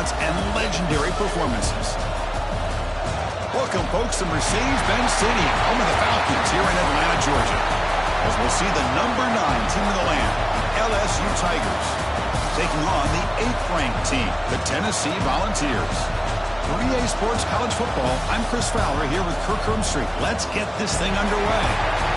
talents and legendary performances. Welcome, folks, to Mercedes-Benz Stadium, home of the Falcons here in Atlanta, Georgia, as we'll see the number 9 team in the land, the LSU Tigers, taking on the 8th-ranked team, the Tennessee Volunteers. For EA Sports College Football, I'm Chris Fowler here with Kirk Herbstreit. Let's get this thing underway.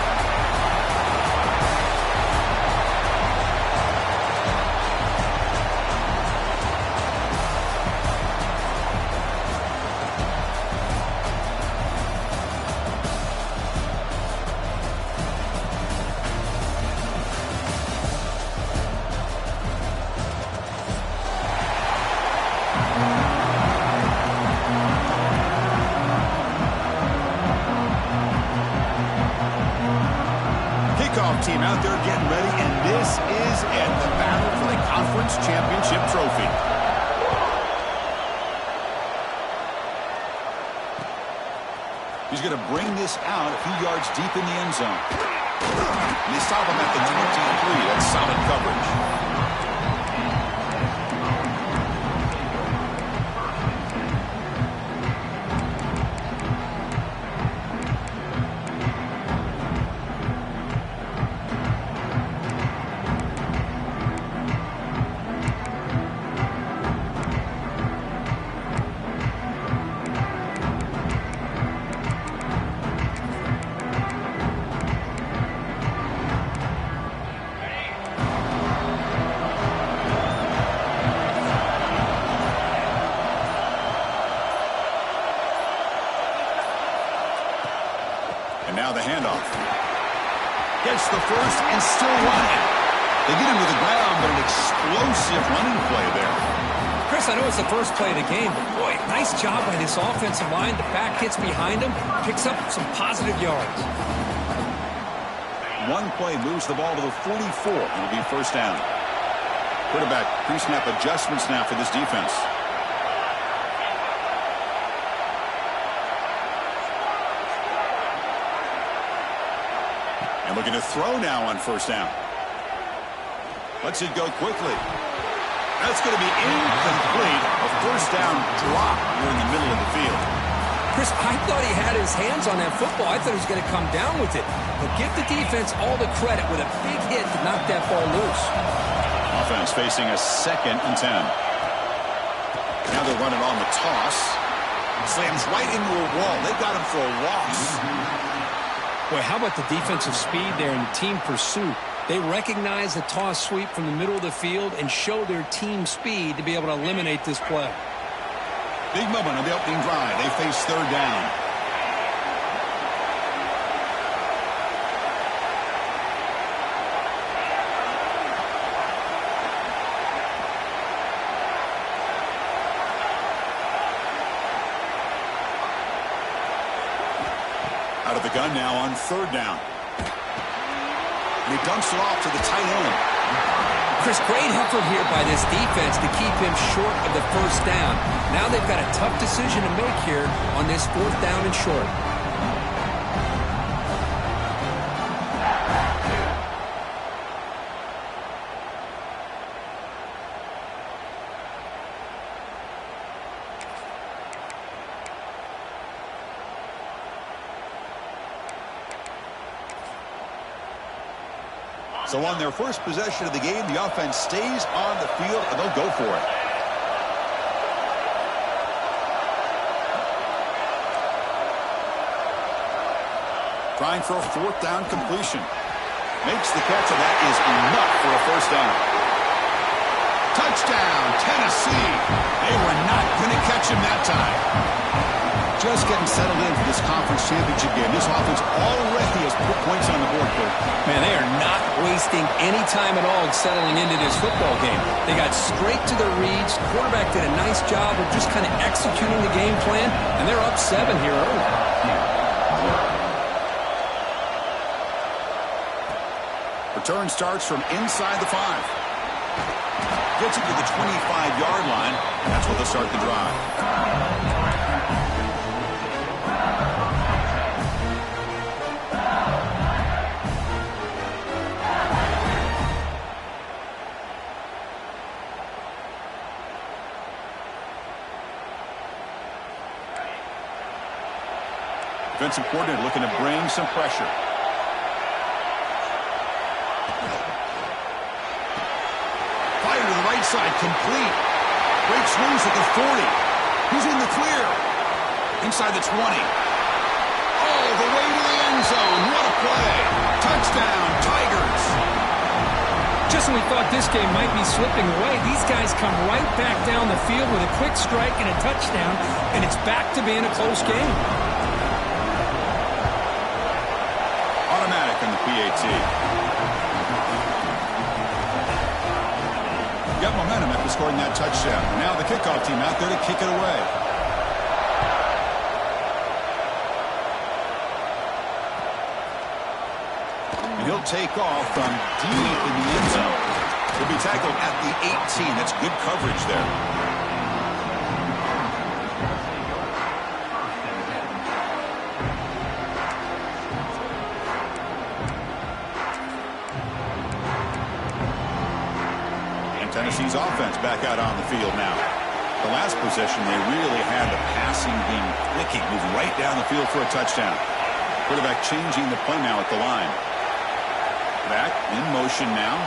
Team out there getting ready, and this is it, the battle for the conference championship trophy. He's going to bring this out a few yards deep in the end zone. And they stop him at the 23. That's solid coverage. And now the handoff. Gets the first and still running. They get him to the ground, but an explosive running play there. Chris, I know it's the first play of the game, but boy, nice job by this offensive line. The back hits behind him, picks up some positive yards. One play moves the ball to the 44. It'll be first down. Quarterback pre-snap adjustments now for this defense. And looking to throw now on first down. Lets it go quickly. That's going to be incomplete. A first down drop here in the middle of the field. Chris, I thought he had his hands on that football. I thought he was going to come down with it. But give the defense all the credit with a big hit to knock that ball loose. Offense facing a 2nd and 10. Now they're running on the toss. Slams right into a wall. They got him for a loss. Boy, how about the defensive speed there and the team pursuit? They recognize the toss sweep from the middle of the field and show their team speed to be able to eliminate this play. Big moment on the opening drive. They face third down. Out of the gun now on third down. And he dumps it off to the tight end. Chris, great effort here by this defense to keep him short of the first down. Now they've got a tough decision to make here on this 4th down and short. So on their first possession of the game, the offense stays on the field, and they'll go for it. Trying for a 4th down completion. Makes the catch, and that is enough for a first down. Touchdown, Tennessee. They were not going to catch him that time. Just getting settled in for this conference championship game. This offense already has put points on the board, Kirk. Man, they are not wasting any time at all settling into this football game. They got straight to their reads. Quarterback did a nice job of just kind of executing the game plan, and they're up 7 here early. Return starts from inside the 5. Gets it to the 25-yard line. That's where they'll start the drive. Defensive coordinator looking to bring some pressure. Fire to the right side, complete. Breaks loose at the 40. He's in the clear. Inside the 20. All the way to the end zone. What a play. Touchdown, Tigers. Just when we thought this game might be slipping away, these guys come right back down the field with a quick strike and a touchdown, and it's back to being a close game. Automatic on the PAT. Got momentum after scoring that touchdown. Now the kickoff team out there to kick it away. And he'll take off from deep in the end zone. He'll be tackled at the 18. That's good coverage there. Tennessee's offense back out on the field now. The last possession, they really had the passing game clicking, moving right down the field for a touchdown. Quarterback changing the play now at the line. Back in motion now.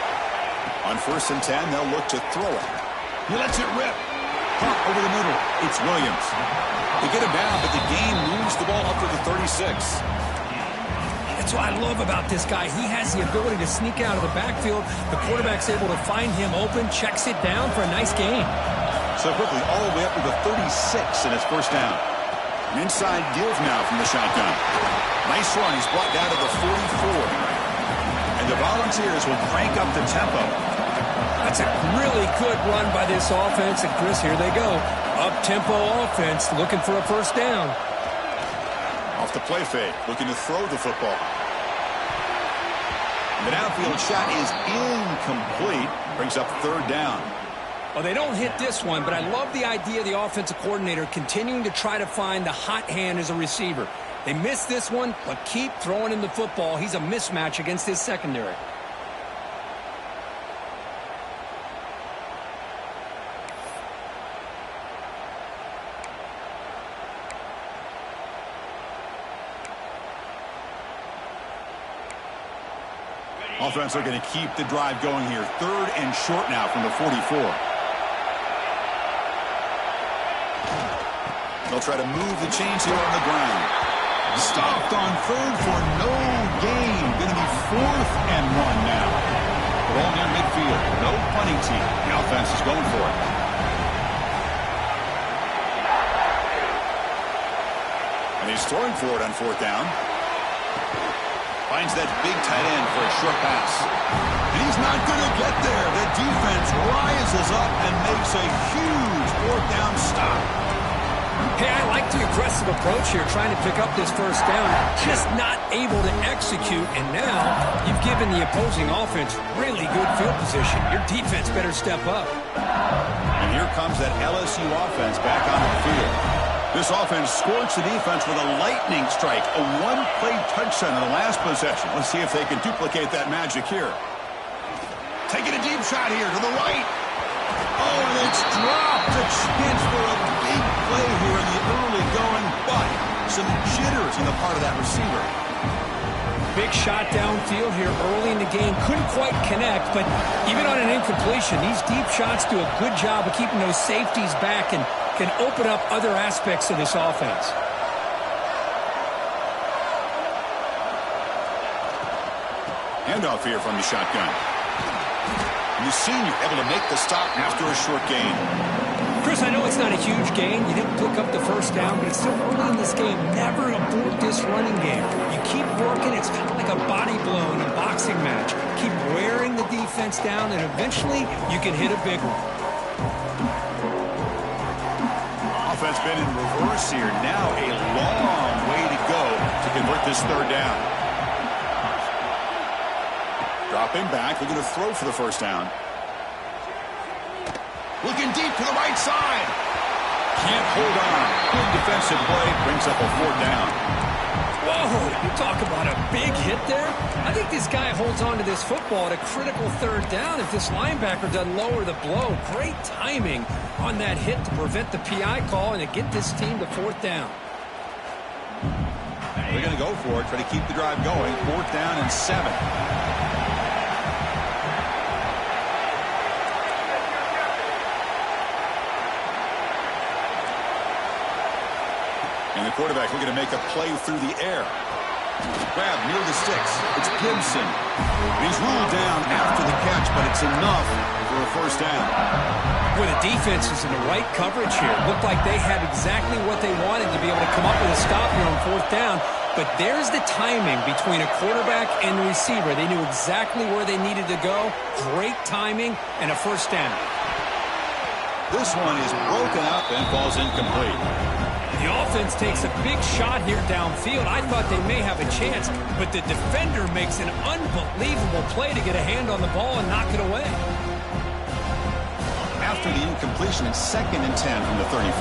On 1st and 10, they'll look to throw it. He lets it rip. Pump over the middle. It's Williams. They get him down, but the game moves the ball up to the 36. That's what I love about this guy. He has the ability to sneak out of the backfield. The quarterback's able to find him open, checks it down for a nice gain. So quickly, all the way up to the 36 in his first down. An inside give now from the shotgun. Nice run. He's brought down to the 44. And the Volunteers will crank up the tempo. That's a really good run by this offense. And, Chris, here they go. Up-tempo offense looking for a first down. Off the play fake, looking to throw the football. The downfield shot is incomplete. Brings up 3rd down. Well, they don't hit this one, but I love the idea of the offensive coordinator continuing to try to find the hot hand as a receiver. They missed this one, but keep throwing him the football. He's a mismatch against his secondary. Offense are going to keep the drive going here. 3rd and short now from the 44. They'll try to move the chains here on the ground. Stopped on 3rd for no gain. Going to be 4th and 1 now. Ball near midfield. No punting team. The offense is going for it. And he's throwing for it on 4th down. Finds that big tight end for a short pass. And he's not going to get there. The defense rises up and makes a huge 4th down stop. Hey, I like the aggressive approach here, trying to pick up this first down. Just not able to execute, and now you've given the opposing offense really good field position. Your defense better step up. And here comes that LSU offense back onto the field. This offense scorched the defense with a lightning strike, a one-play touchdown in the last possession. Let's see if they can duplicate that magic here. Taking a deep shot here to the right. Oh, and it's dropped. A chance for a big play here in the early going, but some jitters on the part of that receiver. Big shot downfield here early in the game. Couldn't quite connect, but even on an incompletion, these deep shots do a good job of keeping those safeties back and can open up other aspects of this offense. Handoff here from the shotgun. And the senior able to make the stop after a short gain. Chris, I know it's not a huge gain. You didn't pick up the first down, but it's still early in this game. Never abort this running game. You keep working. It's kind of like a body blow in a boxing match. Keep wearing the defense down, and eventually you can hit a big one. Offense been in reverse here. Now a long way to go to convert this 3rd down. Dropping back, looking to throw for the first down. Looking deep to the right side. Can't hold on. Good defensive play. Brings up a 4th down. Whoa, you talk about a big hit there. I think this guy holds on to this football at a critical 3rd down if this linebacker doesn't lower the blow. Great timing on that hit to prevent the PI call and to get this team to 4th down. They're going to go for it, try to keep the drive going. 4th down and 7. And the quarterback looking to make a play through the air. Grab near the sticks. It's Gibson. He's ruled down after the catch, but it's enough for a 1st down. Well, the defense is in the right coverage here. Looked like they had exactly what they wanted to be able to come up with a stop here on 4th down. But there's the timing between a quarterback and the receiver. They knew exactly where they needed to go. Great timing and a 1st down. This one is broken up and falls incomplete. The offense takes a big shot here downfield. I thought they may have a chance, but the defender makes an unbelievable play to get a hand on the ball and knock it away. After the incompletion, it's 2nd and 10 from the 34.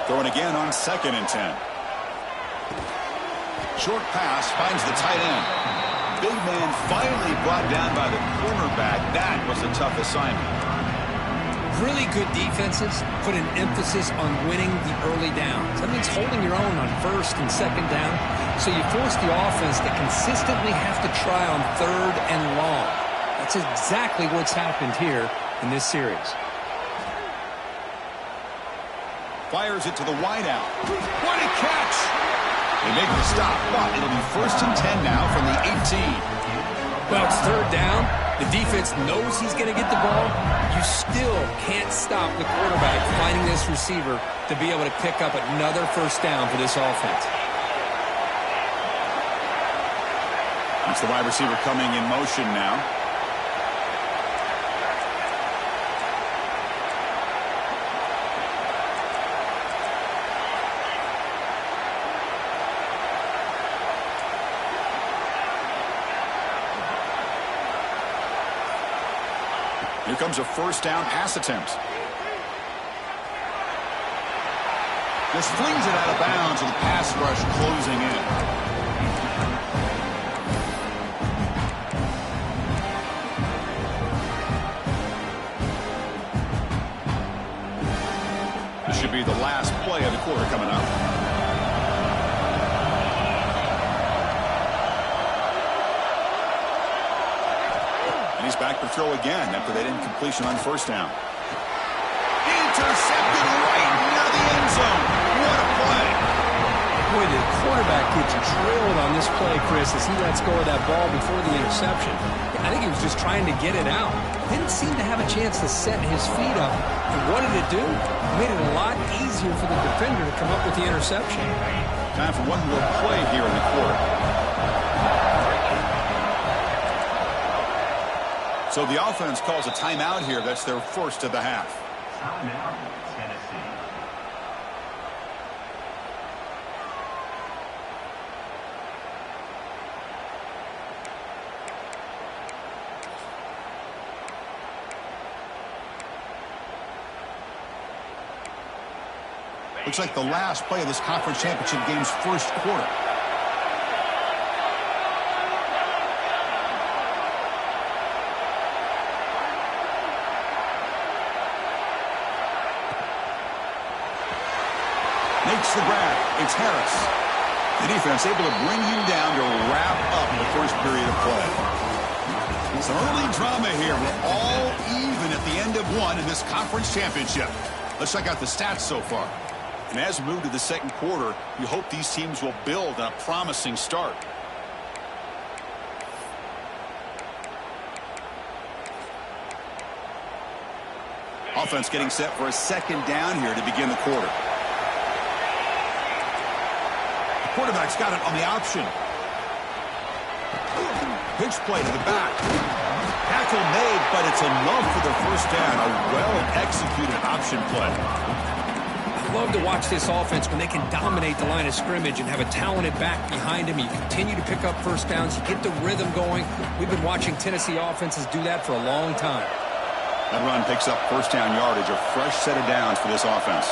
Throwing again on 2nd and 10. Short pass finds the tight end. Big man finally brought down by the cornerback. That was a tough assignment. Really good defenses put an emphasis on winning the early downs. That means holding your own on 1st and 2nd down. So you force the offense to consistently have to try on 3rd and long. That's exactly what's happened here in this series. Fires it to the wideout. What a catch! They make the stop, but it'll be 1st and 10 now from the 18. Well, it's 3rd down. The defense knows he's going to get the ball. You still can't stop the quarterback finding this receiver to be able to pick up another 1st down for this offense. It's the wide receiver coming in motion now. Here comes a 1st down pass attempt. Just flings it out of bounds with the pass rush closing in. This should be the last play of the quarter coming up. He's back to throw again after that incompletion on 1st down. Intercepted right near the end zone. What a play. Boy, the quarterback gets drilled on this play, Chris, as he lets go of that ball before the interception. I think he was just trying to get it out. Didn't seem to have a chance to set his feet up. And what did it do? It made it a lot easier for the defender to come up with the interception. Time for one more play here in the quarter. So the offense calls a timeout here. That's their 1st of the half. Timeout, Tennessee. Looks like the last play of this conference championship game's 1st quarter. Makes the grab. It's Harris. The defense able to bring him down to wrap up the 1st period of play. Some early drama here. We're all even at the end of one in this conference championship. Let's check out the stats so far. And as we move to the 2nd quarter, you hope these teams will build on a promising start. Offense getting set for a 2nd down here to begin the quarter. Quarterback's got it on the option. Pitch play to the back. Tackle made, but it's enough for the 1st down. A well-executed option play. I love to watch this offense when they can dominate the line of scrimmage and have a talented back behind him. You continue to pick up 1st downs. You get the rhythm going. We've been watching Tennessee offenses do that for a long time. That run picks up 1st down yardage. A fresh set of downs for this offense.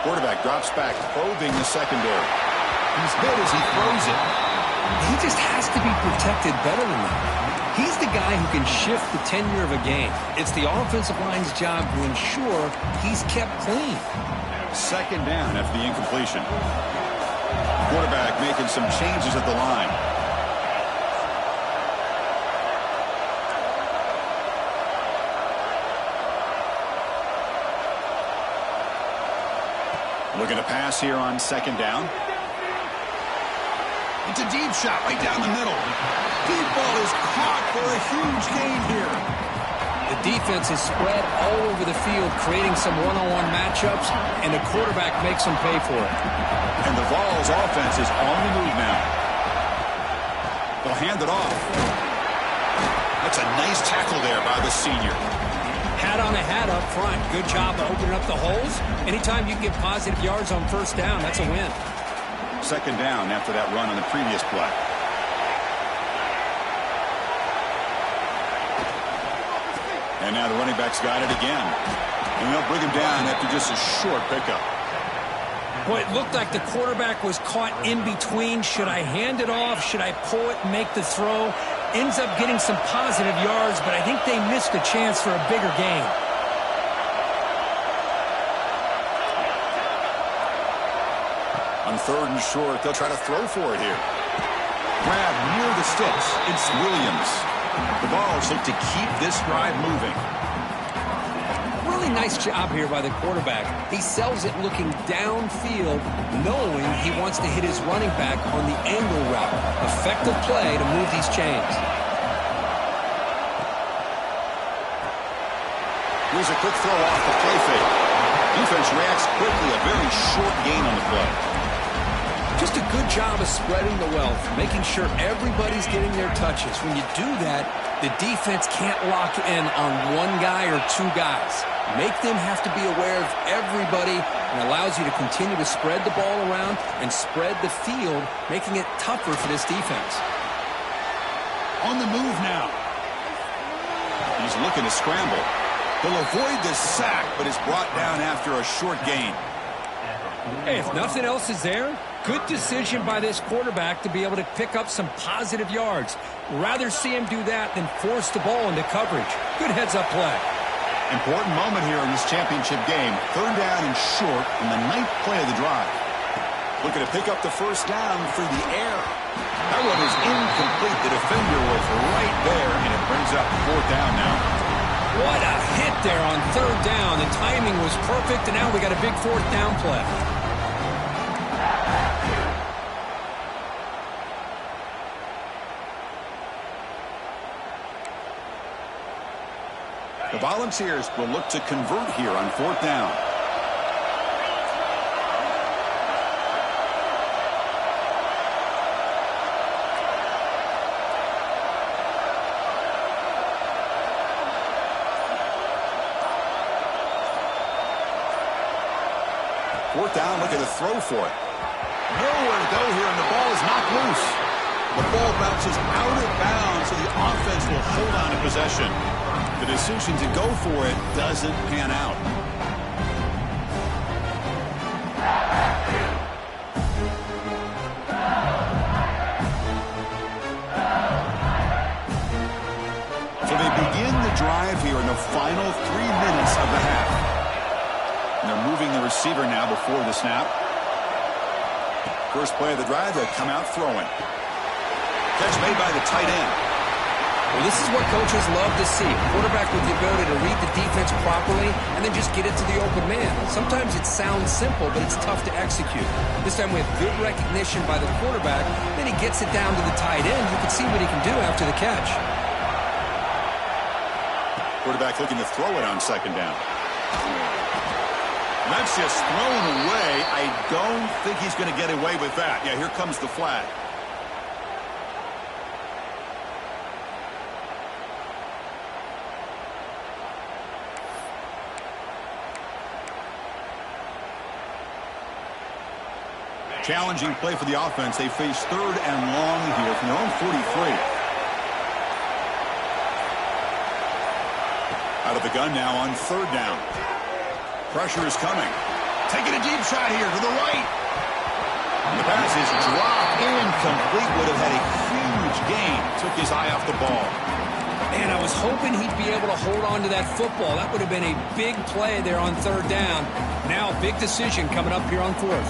Quarterback drops back, probing the secondary. He's hit as he throws it. He just has to be protected better than that. He's the guy who can shift the tenure of a game. It's the offensive line's job to ensure he's kept clean. Second down after the incompletion. Quarterback making some changes at the line. Looking to pass here on second down. It's a deep shot right down the middle. Deep ball is caught for a huge gain here. The defense is spread all over the field, creating some one-on-one matchups, and the quarterback makes them pay for it. And the Vols offense is on the move now. They'll hand it off. That's a nice tackle there by the senior. Hat on a hat up front. Good job of opening up the holes. Anytime you can get positive yards on first down, that's a win. Second down after that run on the previous play. And now the running back's got it again. And they'll bring him down after just a short pickup. Boy, it looked like the quarterback was caught in between. Should I hand it off? Should I pull it and make the throw? Ends up getting some positive yards, but I think they missed a chance for a bigger gain. On third and short, they'll try to throw for it here. Grab near the sticks. It's Williams. The Vols look to keep this drive moving. Really nice job here by the quarterback. He sells it looking downfield, knowing he wants to hit his running back on the angle route. Effective play to move these chains. Here's a quick throw off the play fake. Defense reacts quickly. A very short gain on the play. Just a good job of spreading the wealth, making sure everybody's getting their touches. When you do that, the defense can't lock in on one guy or two guys. Make them have to be aware of everybody, and allows you to continue to spread the ball around and spread the field, making it tougher for this defense. On the move now. He's looking to scramble. He'll avoid this sack, but is brought down after a short gain. Hey, if nothing else is there, good decision by this quarterback to be able to pick up some positive yards. Rather see him do that than force the ball into coverage. Good heads-up play. Important moment here in this championship game. Third down and short in the 9th play of the drive. Looking to pick up the first down through the air. That one is incomplete. The defender was right there, and it brings up fourth down now. What a hit there on third down. The timing was perfect, and now we got a big fourth down play. The Volunteers will look to convert here on fourth down. Fourth down, looking to throw for it. Nowhere to go here, and the ball is knocked loose. The ball bounces out of bounds, so the offense will hold on to possession. The decision to go for it doesn't pan out. So they begin the drive here in the final 3 minutes of the half. And they're moving the receiver now before the snap. First play of the drive, they'll come out throwing. Catch made by the tight end. Well, this is what coaches love to see. A quarterback with the ability to read the defense properly and then just get it to the open man. Sometimes it sounds simple, but it's tough to execute. This time we have good recognition by the quarterback. Then he gets it down to the tight end. You can see what he can do after the catch. Quarterback looking to throw it on second down. That's just thrown away. I don't think he's going to get away with that. Yeah, here comes the flag. Challenging play for the offense. They face third and long here from their own 43. Out of the gun now on third down. Pressure is coming. taking a deep shot here to the right. The pass is dropped, incomplete. Would have had a huge gain. Took his eye off the ball. Man, I was hoping he'd be able to hold on to that football. That would have been a big play there on third down. Now a big decision coming up here on fourth.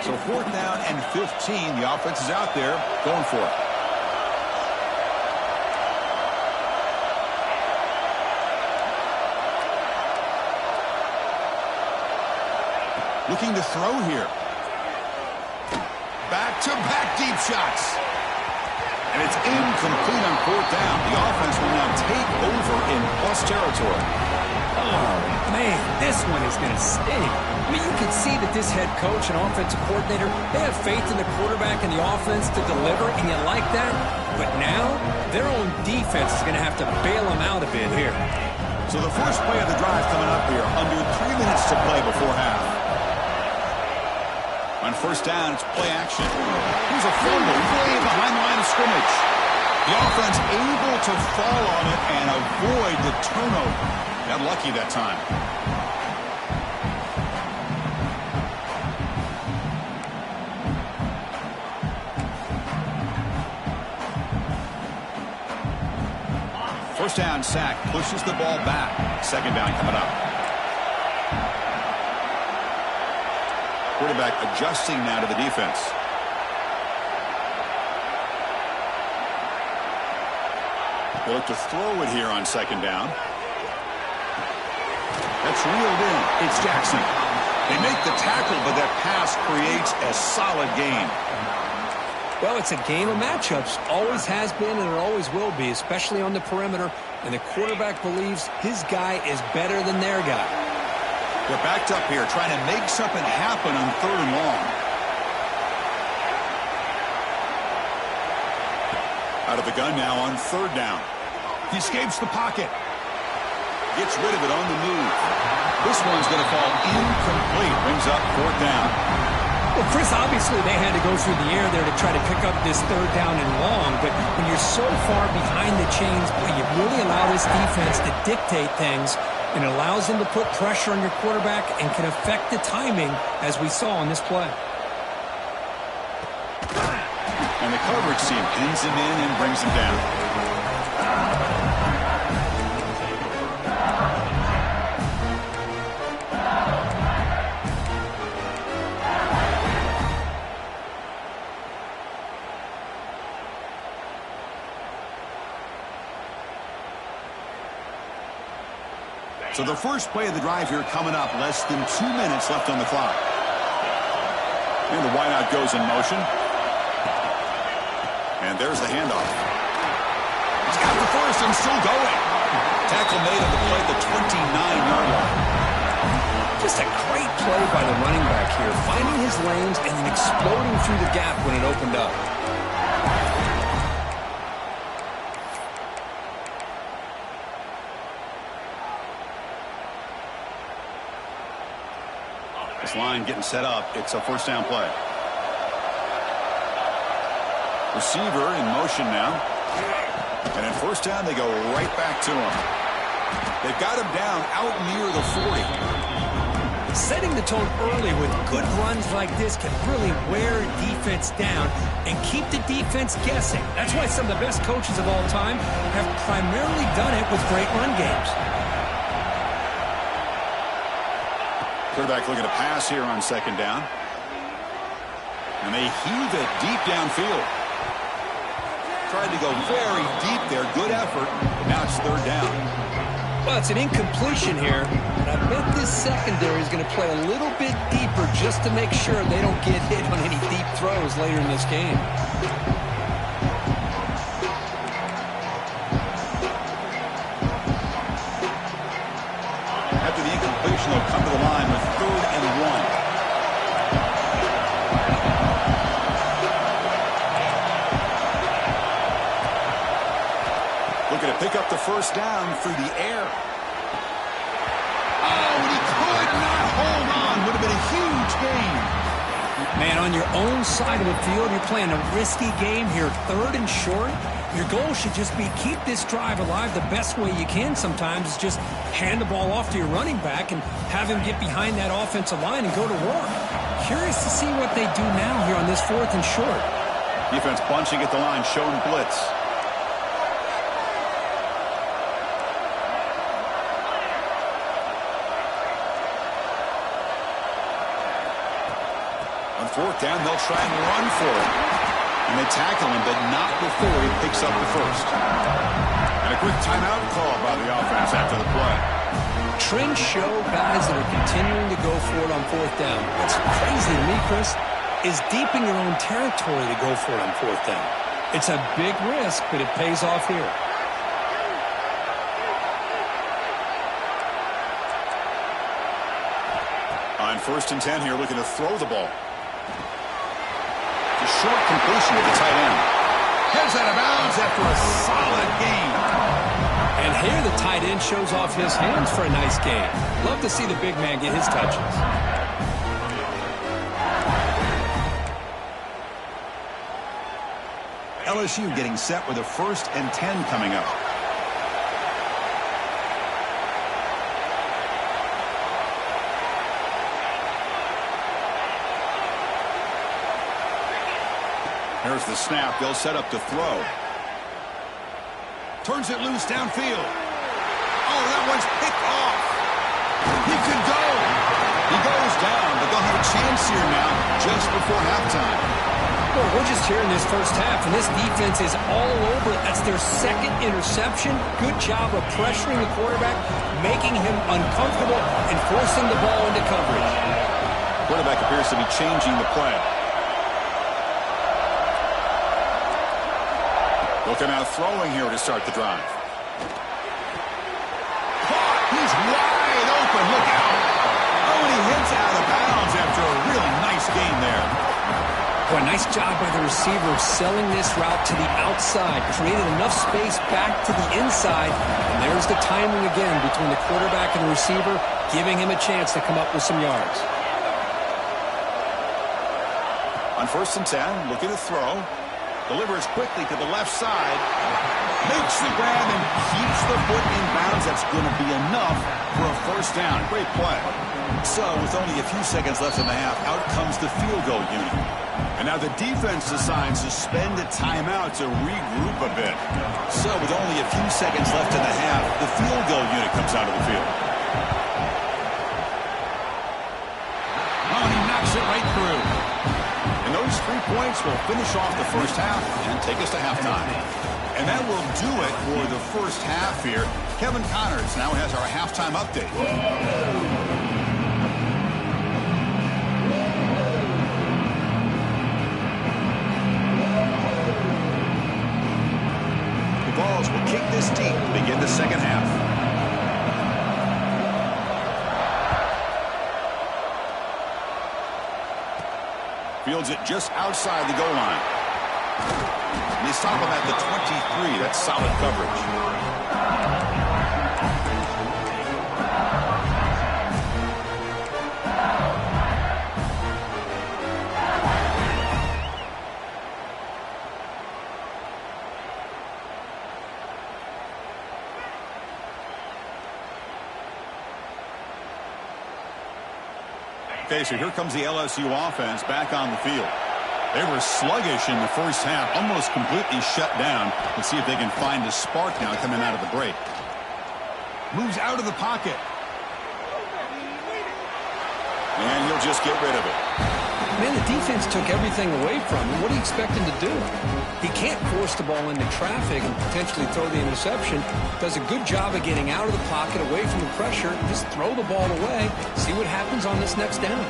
So fourth down and 15. The offense is out there going for it. Looking to throw here. Back-to-back deep shots. And it's incomplete on fourth down. The offense will now take over in plus territory. Oh, man, this one is going to sting. I mean, you can see that this head coach and offensive coordinator, they have faith in the quarterback and the offense to deliver, and you like that. But now, their own defense is going to have to bail them out a bit here. So the first play of the drive coming up here. Under 3 minutes to play before half. On first down, it's play action. Here's a fumble way behind the line of scrimmage. The offense able to fall on it and avoid the turnover. Got lucky that time. First down sack, pushes the ball back. Second down coming up. Quarterback adjusting now to the defense. They look to throw it here on second down. That's reeled in. It's Jackson. They make the tackle, but that pass creates a solid gain. Well, it's a game of matchups. Always has been and it always will be, especially on the perimeter. And the quarterback believes his guy is better than their guy. They're backed up here, trying to make something happen on third and long. Out of the gun now on third down. He escapes the pocket. Gets rid of it on the move. This one's going to fall incomplete. Brings up fourth down. Well, Chris, obviously they had to go through the air there to try to pick up this third down and long, but when you're so far behind the chains, boy, you really allow this defense to dictate things, and it allows them to put pressure on your quarterback and can affect the timing, as we saw on this play. And the coverage team pins him in and brings him down. So the first play of the drive here coming up. Less than 2 minutes left on the clock. And the wideout goes in motion. And there's the handoff. He's got the first and still going. Tackle made on the play at the 29-yard line. Just a great play by the running back here, finding his lanes and then exploding through the gap when it opened up. This line getting set up. It's a first down play. Receiver in motion now. And in first down, they go right back to him. They've got him down out near the 40. Setting the tone early with good runs like this can really wear a defense down and keep the defense guessing. That's why some of the best coaches of all time have primarily done it with great run games. Quarterback looking to pass here on second down. And they heave it deep downfield. Tried to go very deep there. Good effort. Now it's third down. Well, it's an incompletion here. But I bet this secondary is going to play a little bit deeper just to make sure they don't get hit on any deep throws later in this game. After the incompletion, they'll come to the line with 3rd and 1. Looking to pick up the first down through the air. Oh, and he could not hold on. Would have been a huge gain. Man, on your own side of the field, you're playing a risky game here, 3rd and short. Your goal should just be keep this drive alive the best way you can sometimes is just hand the ball off to your running back and have him get behind that offensive line and go to work. Curious to see what they do now here on this 4th and short. Defense bunching at the line, showing blitz. On 4th down, they'll try and run for it. And they tackle him, but not before he picks up the first. And a quick timeout call by the offense after the play. Trends show guys that are continuing to go for it on 4th down. What's crazy to me, Chris, is deep in your own territory to go for it on 4th down. It's a big risk, but it pays off here. On 1st and 10 here, looking to throw the ball. The short completion to the tight end. Heads out of bounds after a solid gain. And here the tight end shows off his hands for a nice gain. Love to see the big man get his touches. LSU getting set with a 1st and 10 coming up. Here's the snap. They'll set up to throw. Turns it loose downfield. Oh, that one's picked off. He could go. He goes down, but they'll have a chance here now just before halftime. Well, we're just here in this first half, and this defense is all over it. That's their 2nd interception. Good job of pressuring the quarterback, making him uncomfortable, and forcing the ball into coverage. Quarterback appears to be changing the play. Looking out throwing here to start the drive. He's wide open. Look out. Oh, and he hits out of bounds after a really nice gain there. Boy, nice job by the receiver selling this route to the outside. Created enough space back to the inside. And there's the timing again between the quarterback and the receiver, giving him a chance to come up with some yards. On 1st and 10, looking to throw. Delivers quickly to the left side. Makes the grab and keeps the foot in bounds. That's going to be enough for a 1st down. Great play. So, with only a few seconds left in the half, out comes the field goal unit. And now the defense decides to spend a timeout to regroup a bit. So, with only a few seconds left in the half, the field goal unit comes out of the field. Oh, and he knocks it right through. And those 3 points will finish off the first half and take us to halftime. And that will do it for the first half here. Kevin Connors now has our halftime update. The Vols will kick this deep to begin the second half. Fields it just outside the goal line. And they stop him at the 23. That's solid coverage. Okay, so here comes the LSU offense back on the field. They were sluggish in the first half, almost completely shut down. Let's see if they can find a spark now coming out of the break. Moves out of the pocket. And he'll just get rid of it. Man, the defense took everything away from him. What do you expect him to do? He can't force the ball into traffic and potentially throw the interception. Does a good job of getting out of the pocket, away from the pressure. Just throw the ball away. See what happens on this next down.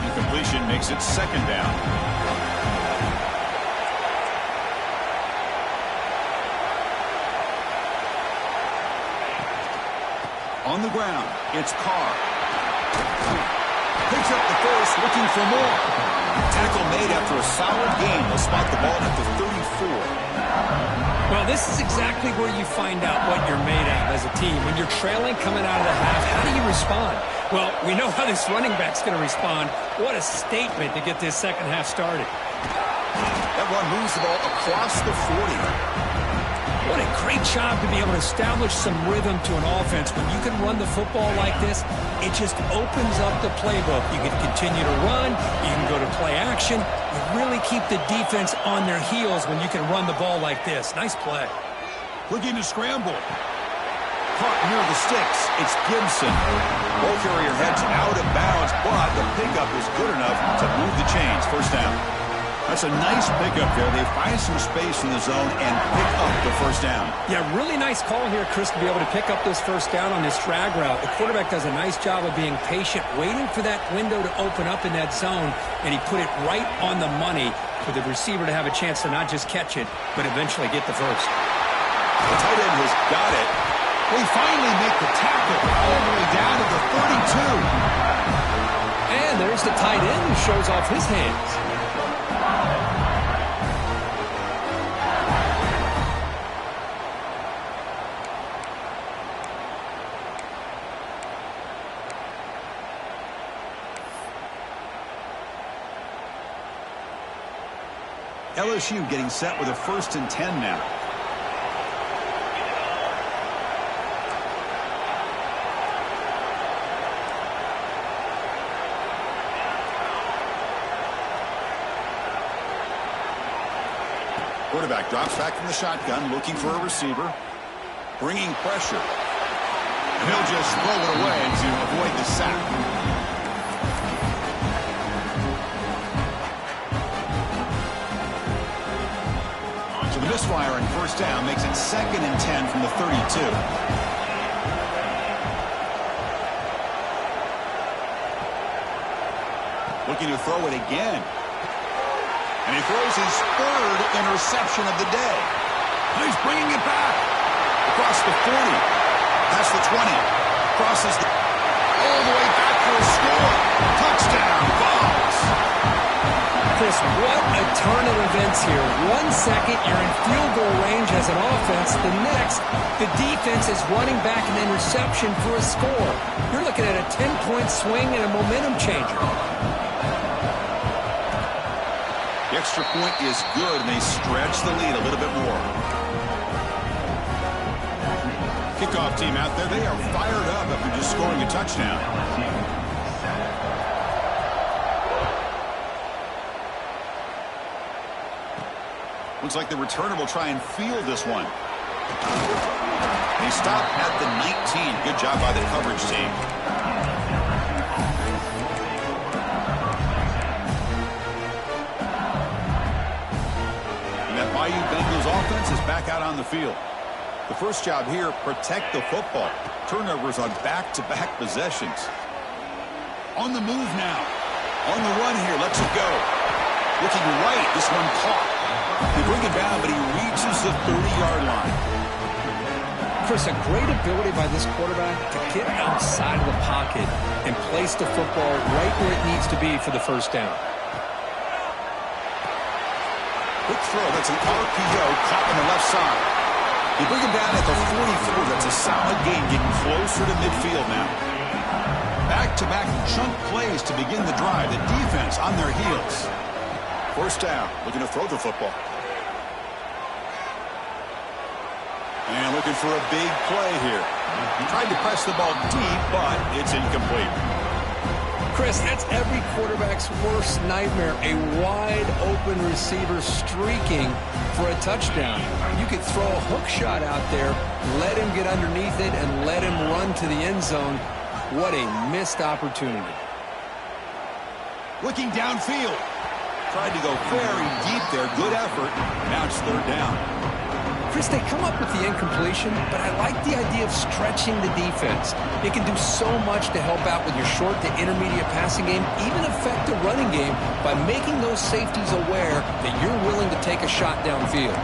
Incompletion makes it 2nd down. On the ground, it's Carr. Picks up the first, looking for more. Tackle made after a solid gain. They'll spot the ball at the 34. Well, this is exactly where you find out what you're made of as a team. When you're trailing coming out of the half, how do you respond? Well, we know how this running back's going to respond. What a statement to get this second half started. That run moves the ball across the 40. What a great job to be able to establish some rhythm to an offense. When you can run the football like this, it just opens up the playbook. You can continue to run. You can go to play action. You really keep the defense on their heels when you can run the ball like this. Nice play. Looking to scramble. Caught near the sticks. It's Gibson. Ball carrier heads out of bounds, but the pickup is good enough to move the chains. First down. That's a nice pickup there. They find some space in the zone and pick up the first down. Yeah, really nice call here, Chris, to be able to pick up this first down on this drag route. The quarterback does a nice job of being patient, waiting for that window to open up in that zone, and he put it right on the money for the receiver to have a chance to not just catch it, but eventually get the first. The tight end has got it. They finally make the tackle all the way down to the 32. And there's the tight end who shows off his hands. LSU getting set with a 1st and 10 now. Quarterback drops back from the shotgun, looking for a receiver, bringing pressure. And he'll just throw it away to avoid the sack. So the misfire on first down makes it 2nd and 10 from the 32. Looking to throw it again. And he throws his 3rd interception of the day. And he's bringing it back. Across the 40. Past the 20. Crosses the... all the way back for a score. Touchdown, Vols. Chris, what a turn of events here. 1 second, you're in field goal range as an offense. The next, the defense is running back an interception for a score. You're looking at a 10-point swing and a momentum changer. The extra point is good, and they stretch the lead a little bit more. Kickoff team out there, they are fired up after just scoring a touchdown. Looks like the returner will try and field this one. They stop at the 19. Good job by the coverage team. Bayou Bengals offense is back out on the field. The first job here, protect the football. Turnovers on back-to-back possessions. On the move now. On the run here, lets it go. Looking right, this one caught. They bring it down, but he reaches the 30-yard line. Chris, a great ability by this quarterback to get outside of the pocket and place the football right where it needs to be for the first down. Quick throw, that's an RPO caught on the left side. They bring him down at the 44. That's a solid gain, getting closer to midfield now. Back-to-back chunk plays to begin the drive. The defense on their heels. First down, looking to throw the football. And looking for a big play here. Tried to press the ball deep, but it's incomplete. Chris, that's every quarterback's worst nightmare, a wide-open receiver streaking for a touchdown. You could throw a hook shot out there, let him get underneath it, and let him run to the end zone. What a missed opportunity. Looking downfield. Tried to go very deep there. Good effort. Now it's 3rd down. Chris, they come up with the incompletion, but I like the idea of stretching the defense. It can do so much to help out with your short to intermediate passing game, even affect the running game by making those safeties aware that you're willing to take a shot downfield.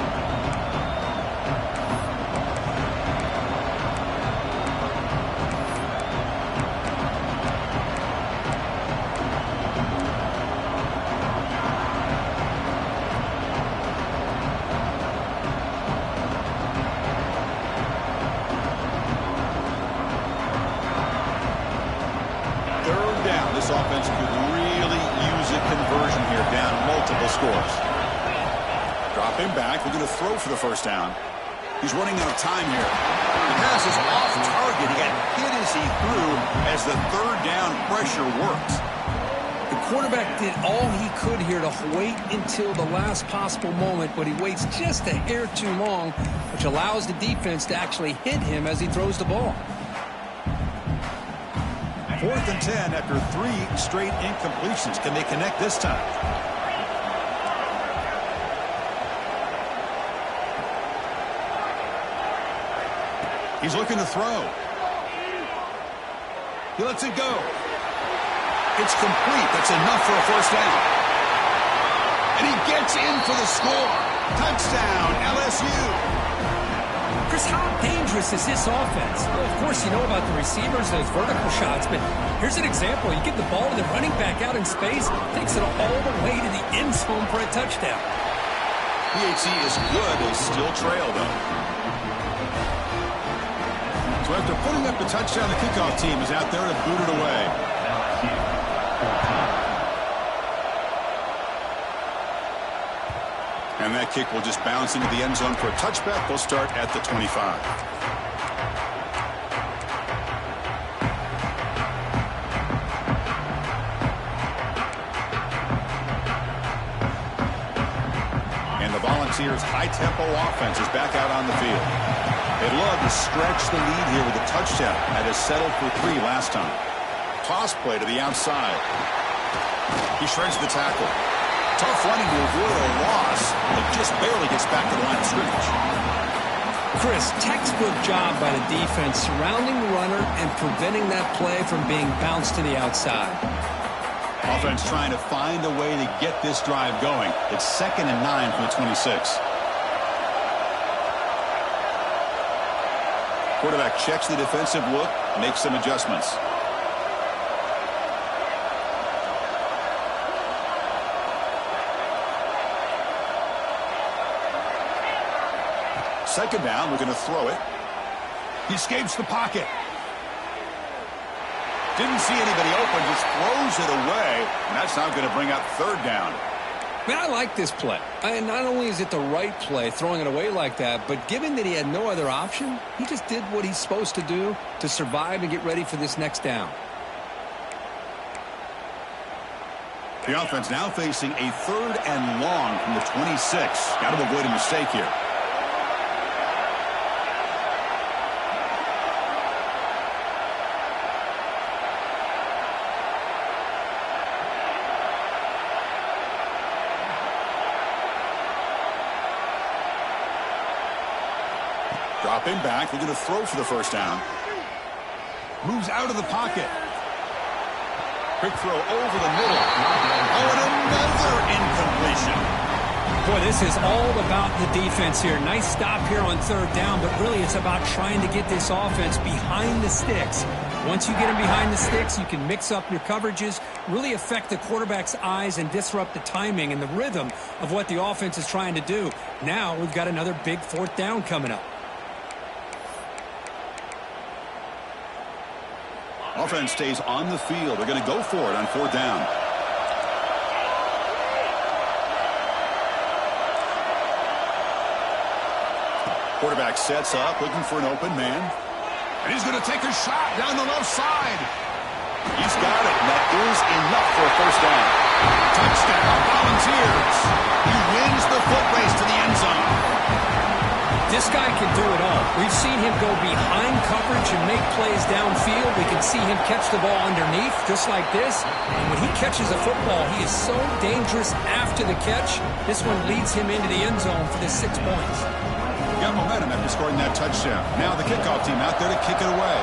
scores. Dropping back. We're going to throw for the first down. He's running out of time here. The pass is off target. He got hit as he threw as the third down pressure works. The quarterback did all he could here to wait until the last possible moment, but he waits just a hair too long, which allows the defense to actually hit him as he throws the ball. 4th and 10 after 3 straight incompletions. Can they connect this time? He's looking to throw. He lets it go. It's complete. That's enough for a first down. And he gets in for the score. Touchdown, LSU. Chris, how dangerous is this offense? Well, of course, you know about the receivers, those vertical shots, but here's an example. You get the ball to the running back out in space, takes it all the way to the end zone for a touchdown. PHC is good. They still trail, though. So after putting up the touchdown, the kickoff team is out there to boot it away. And that kick will just bounce into the end zone for a touchback. They'll start at the 25. And the Volunteers' high-tempo offense is back out on the field. They'd love to stretch the lead here with a touchdown. That is settled for 3 last time. Toss play to the outside. He shreds the tackle. Tough running to avoid a loss, but just barely gets back to the line of scrimmage. Chris, textbook job by the defense surrounding the runner and preventing that play from being bounced to the outside. Offense trying to find a way to get this drive going. It's 2nd and 9 from the 26. Quarterback checks the defensive look, makes some adjustments. Second down, we're going to throw it. He escapes the pocket. Didn't see anybody open, just throws it away, and that's now going to bring up 3rd down. Man, I like this play. And not only is it the right play, throwing it away like that, but given that he had no other option, he just did what he's supposed to do to survive and get ready for this next down. The offense now facing a 3rd and long from the 26. Got to avoid a mistake here. Dropping back, we're going to throw for the first down. Moves out of the pocket. Quick throw over the middle. Oh, and another incompletion. Boy, this is all about the defense here. Nice stop here on 3rd down, but really it's about trying to get this offense behind the sticks. Once you get them behind the sticks, you can mix up your coverages, really affect the quarterback's eyes and disrupt the timing and the rhythm of what the offense is trying to do. Now we've got another big 4th down coming up. Offense stays on the field. They're going to go for it on 4th down. Quarterback sets up, looking for an open man. And he's going to take a shot down the left side. He's got it, and that is enough for a first down. Touchdown, Volunteers. He wins the foot race to the end zone. This guy can do it all. We've seen him go behind coverage and make plays downfield. We can see him catch the ball underneath, just like this. And when he catches a football, he is so dangerous after the catch. This one leads him into the end zone for the 6 points. Got momentum after scoring that touchdown. Now the kickoff team out there to kick it away.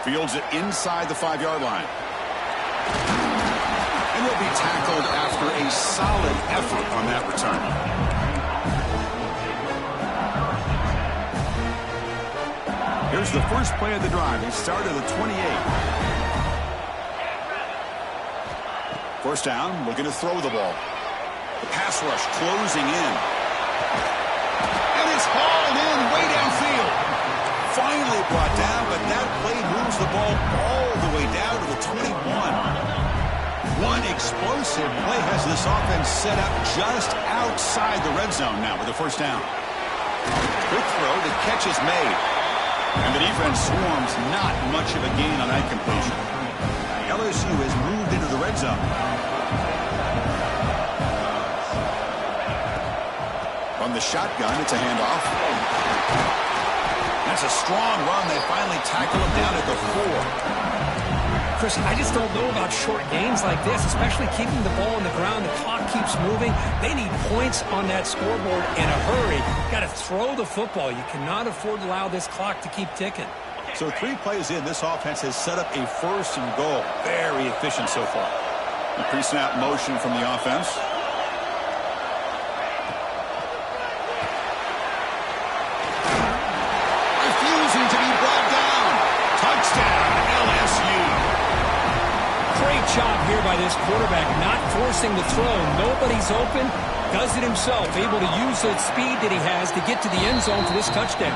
Fields it inside the 5-yard line. And he'll be tackled after a solid effort on that return. Here's the first play of the drive. He started at the 28. First down, looking to throw the ball. The pass rush closing in. And it's hauled in way downfield. Finally brought down, but that play moves the ball all the way down to the 21. One explosive play has this offense set up just outside the red zone now with the first down. Quick throw, the catch is made. And the defense swarms, not much of a gain on that completion. LSU has moved into the red zone. From the shotgun, it's a handoff. That's a strong run. They finally tackle him down at the 4. Chris, I just don't know about short gains like this, especially keeping the ball on the ground. The clock keeps moving. They need points on that scoreboard in a hurry. Got to throw the football. You cannot afford to allow this clock to keep ticking. So 3 plays in, this offense has set up a first and goal. Very efficient so far. The pre-snap motion from the offense. Refusing to be brought down. Touchdown, LSU. Great job here by this quarterback, not forcing the throw. Nobody's open. Does it himself, able to use the speed that he has to get to the end zone for this touchdown.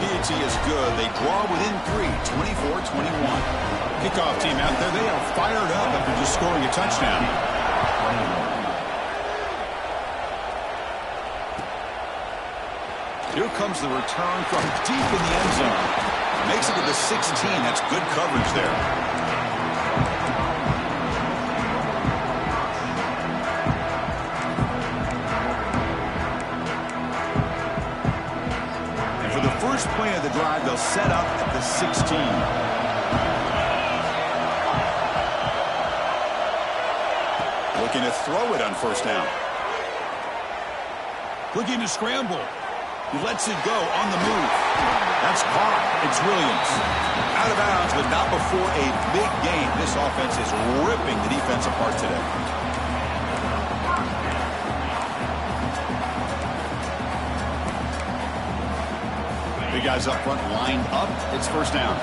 PAT is good. They draw within 3, 24-21. Kickoff team out there, they are fired up after just scoring a touchdown. Here comes the return from deep in the end zone. Makes it to the 16. That's good coverage there. First play of the drive, they'll set up at the 16. Looking to throw it on first down. Looking to scramble. He lets it go on the move. That's caught. It's Williams. Out of bounds, but not before a big game. This offense is ripping the defense apart today. The guys up front lined up. It's first down.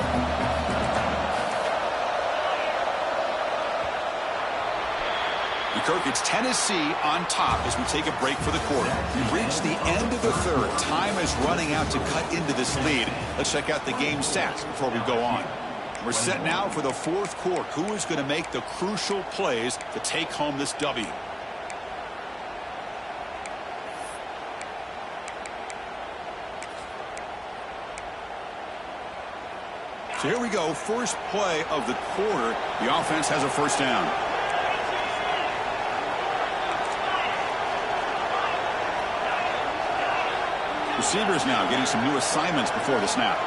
Kirk, it's Tennessee on top as we take a break for the quarter. We've reached the end of the third. Time is running out to cut into this lead. Let's check out the game stats before we go on. We're set now for the fourth quarter. Who is going to make the crucial plays to take home this W? So here we go. First play of the quarter. The offense has a first down. Receivers now getting some new assignments before the snap.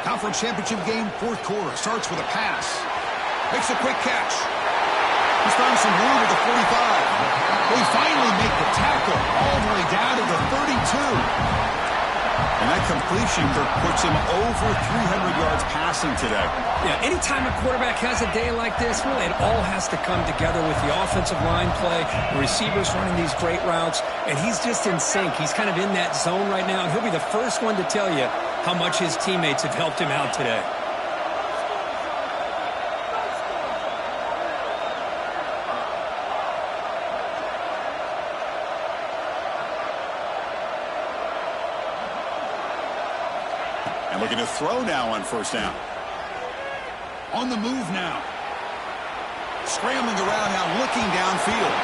Conference championship game, fourth quarter. Starts with a pass. Makes a quick catch. He's found some room at the 45. They finally make the tackle all the way down to the 32. And that completion puts him over 300 yards passing today. Yeah, anytime a quarterback has a day like this, really it all has to come together with the offensive line play, the receivers running these great routes, and he's just in sync. He's kind of in that zone right now, and he'll be the first one to tell you how much his teammates have helped him out today. Looking to throw now on first down. On the move now. Scrambling around now, looking downfield.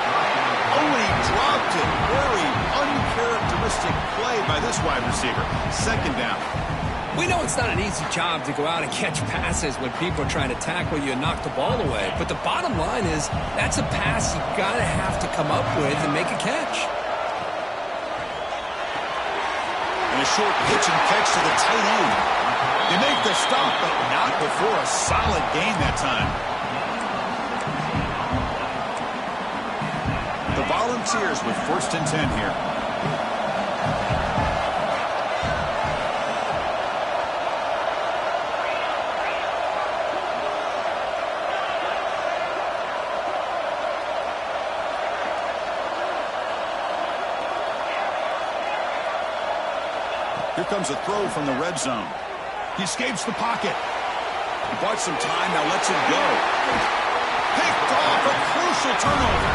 Oh, and he dropped it. Very uncharacteristic play by this wide receiver. Second down. We know it's not an easy job to go out and catch passes when people are trying to tackle you and knock the ball away. But the bottom line is that's a pass you got to have to come up with and make a catch. And a short pitch and catch to the tight end. They make the stop, but not before a solid gain that time. The Volunteers with first and 10 here. Here comes a throw from the red zone. He escapes the pocket. He bought some time, now lets it go. Picked off, a crucial turnover.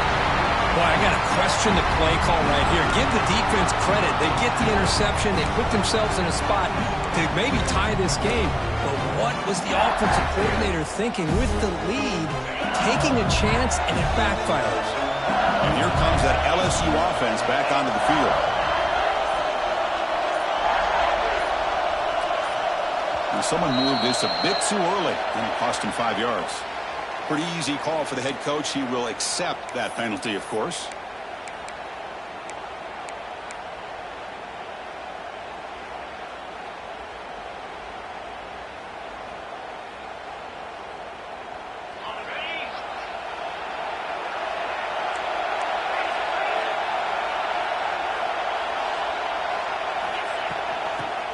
Boy, I got to question the play call right here. Give the defense credit. They get the interception. They put themselves in a spot to maybe tie this game. But what was the offensive coordinator thinking with the lead, taking a chance, and it backfires? And here comes that LSU offense back onto the field. And someone moved this a bit too early, and it cost him 5 yards. Pretty easy call for the head coach. He will accept that penalty, of course.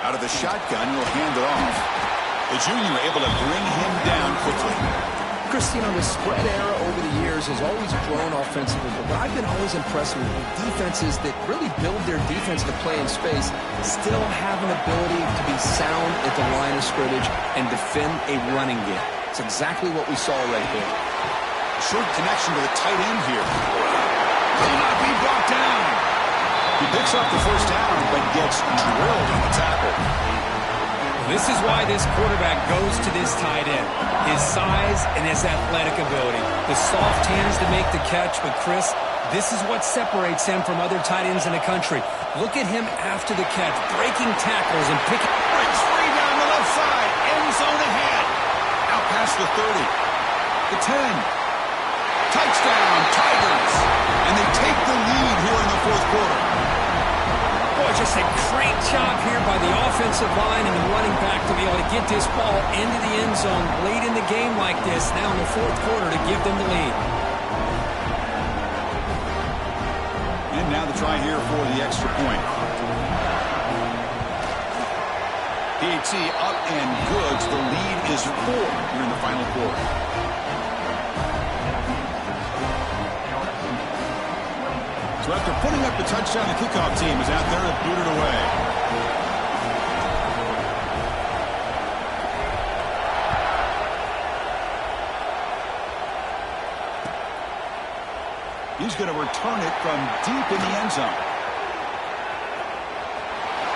Out of the shotgun, he'll hand it off. The junior able to bring him down quickly. Chris, you know, the spread era over the years has always grown offensively, but what I've been always impressed with defenses that really build their defense to play in space still have an ability to be sound at the line of scrimmage and defend a running game. It's exactly what we saw right there. Short connection to the tight end here. Will not be brought down. He picks up the first down, but gets drilled on the tackle. This is why this quarterback goes to this tight end. His size and his athletic ability. The soft hands to make the catch, but Chris, this is what separates him from other tight ends in the country. Look at him after the catch, breaking tackles and picking. Breaks free down the left side, end zone ahead. Out past the 30, the 10. Touchdown, Tigers. And they take the lead here in the fourth quarter. Boy, just a great job here by the offensive line and the running back to be able to get this ball into the end zone late in the game like this, now in the fourth quarter, to give them the lead. And now the try here for the extra point. PAT up and good. So the lead is 4 here in the final quarter. So after putting up the touchdown, the kickoff team is out there to boot it away. He's going to return it from deep in the end zone.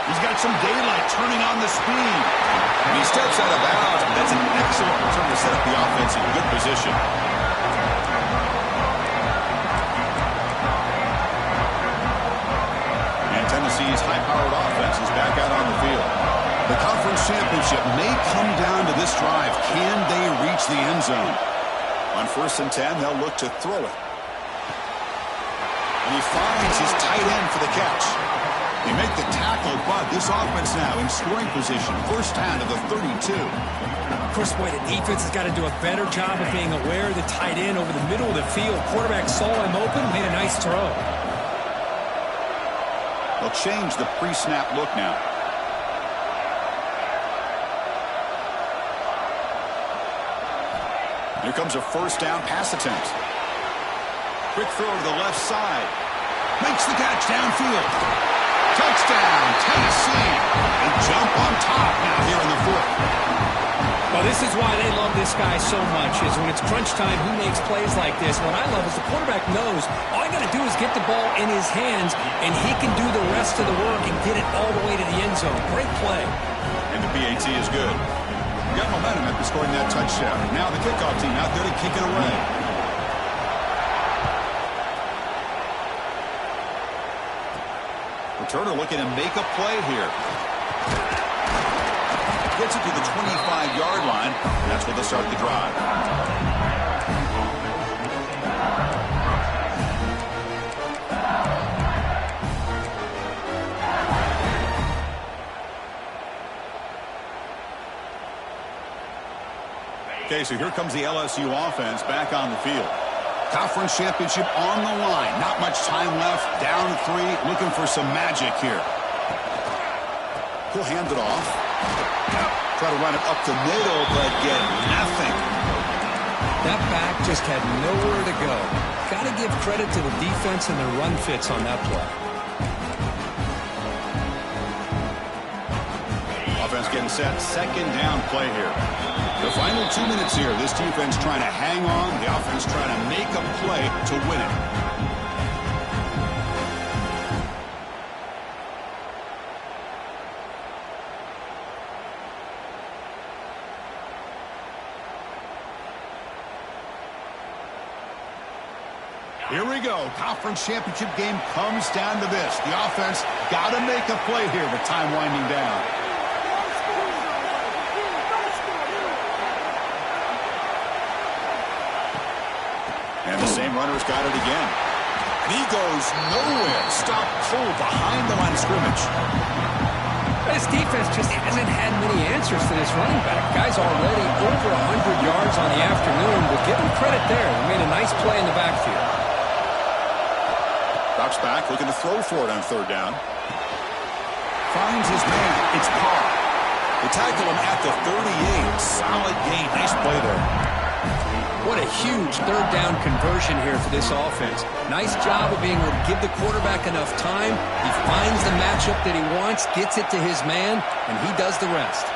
He's got some daylight turning on the speed. And he steps out of bounds. That's an excellent return to set up the offense in good position. Tennessee's high-powered offense is back out on the field. The conference championship may come down to this drive. Can they reach the end zone? On 1st and 10, they'll look to throw it. And he finds his tight end for the catch. They make the tackle, but this offense now in scoring position. First down to the 32. Chris, boy, the defense has got to do a better job of being aware of the tight end over the middle of the field. Quarterback saw him open, made a nice throw. They'll change the pre-snap look now. Here comes a first down pass attempt. Quick throw to the left side. Makes the catch downfield. Touchdown, Tennessee. They jump on top now here in the fourth. Well, this is why they love this guy so much, is when it's crunch time, he makes plays like this. What I love is the quarterback knows all I got to do is get the ball in his hands, and he can do the rest of the work and get it all the way to the end zone. Great play. And the PAT is good. Got momentum after scoring that touchdown. Now the kickoff team out there to kick it away. Returner looking to make a play here. Gets it to the 25-yard line. That's where they'll start the drive. Okay, so here comes the LSU offense back on the field. Conference championship on the line. Not much time left. Down 3. Looking for some magic here. He'll hand it off. Try to run it up the middle, but get nothing. That back just had nowhere to go. Got to give credit to the defense and their run fits on that play. Offense getting set. Second down play here. The final 2 minutes here. This defense trying to hang on. The offense trying to make a play to win it. Here we go. Conference championship game comes down to this. The offense got to make a play here with time winding down. And the same runner's got it again. And he goes nowhere. Stop full behind the line of scrimmage. This defense just hasn't had many answers to this running back. Guy's already over 100 yards on the afternoon. We'll give him credit there. He made a nice play in the backfield. Drops back, looking to throw for it on third down. Finds his man. It's Carr. They tackle him at the 38. Solid gain. Nice play there. What a huge third down conversion here for this offense. Nice job of being able to give the quarterback enough time. He finds the matchup that he wants, gets it to his man, and he does the rest.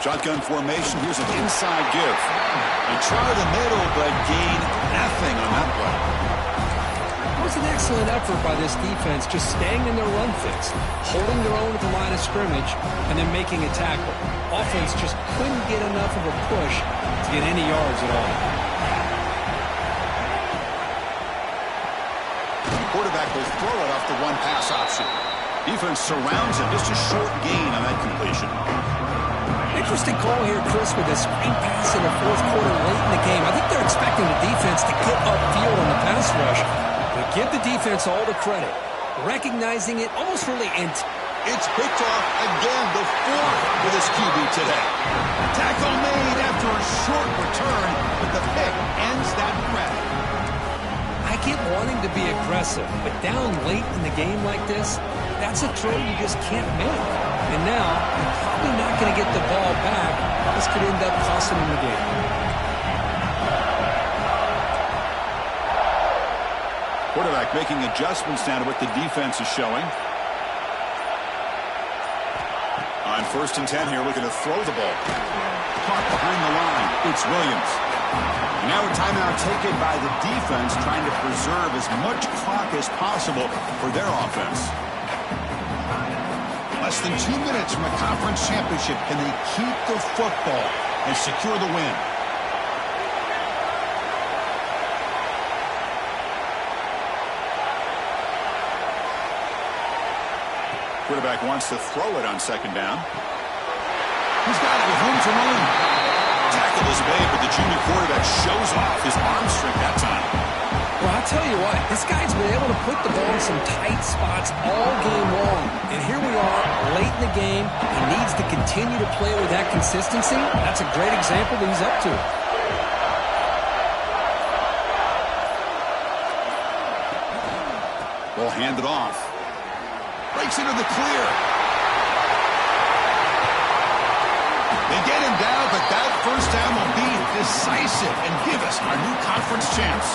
Shotgun formation. Here's an inside give. They try the middle, but gain nothing on that play. It was an excellent effort by this defense, just staying in their run fix, holding their own at the line of scrimmage, and then making a tackle. Offense just couldn't get enough of a push to get any yards at all. The quarterback will throw it off the one-pass option. Defense surrounds him. Just a short gain on that completion. Interesting call here, Chris, with a screen pass in the fourth quarter late in the game. I think they're expecting the defense to get upfield on the pass rush. But give the defense all the credit. Recognizing it almost really It's picked off again, the fourth for this QB today. Tackle made after a short return, but the pick ends that threat. I get wanting to be aggressive, but down late in the game like this, that's a throw you just can't make. And now, you're probably not going to get the ball back. This could end up costing him the game. Quarterback making adjustments now to what the defense is showing. On 1st and 10 here, looking to throw the ball. Caught behind the line. It's Williams. And now a timeout taken by the defense, trying to preserve as much clock as possible for their offense. Less than 2 minutes from a conference championship. Can they keep the football and secure the win? Quarterback wants to throw it on 2nd down. He's got it with room to run. Tackle is made, but the junior quarterback shows off his arm strength that time. Well, I'll tell you what, this guy's been able to put the ball in some tight spots all game long. And here we are, late in the game. He needs to continue to play with that consistency. That's a great example that he's up to. Ball handed off. Breaks into the clear. They get him down, but that first down will be decisive and give us our new conference champs.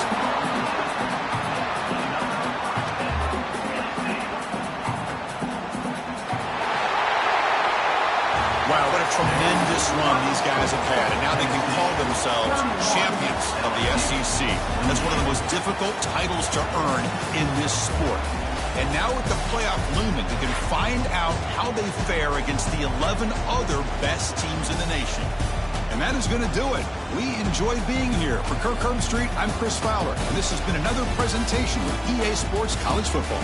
Wow, what a tremendous run these guys have had, and now they can call themselves champions of the SEC. That's one of the most difficult titles to earn in this sport. And now with the playoff looming, they can find out how they fare against the 11 other best teams in the nation. And that is going to do it. We enjoyed being here. For Kirk Herbstreit, I'm Chris Fowler, and this has been another presentation with EA Sports College Football.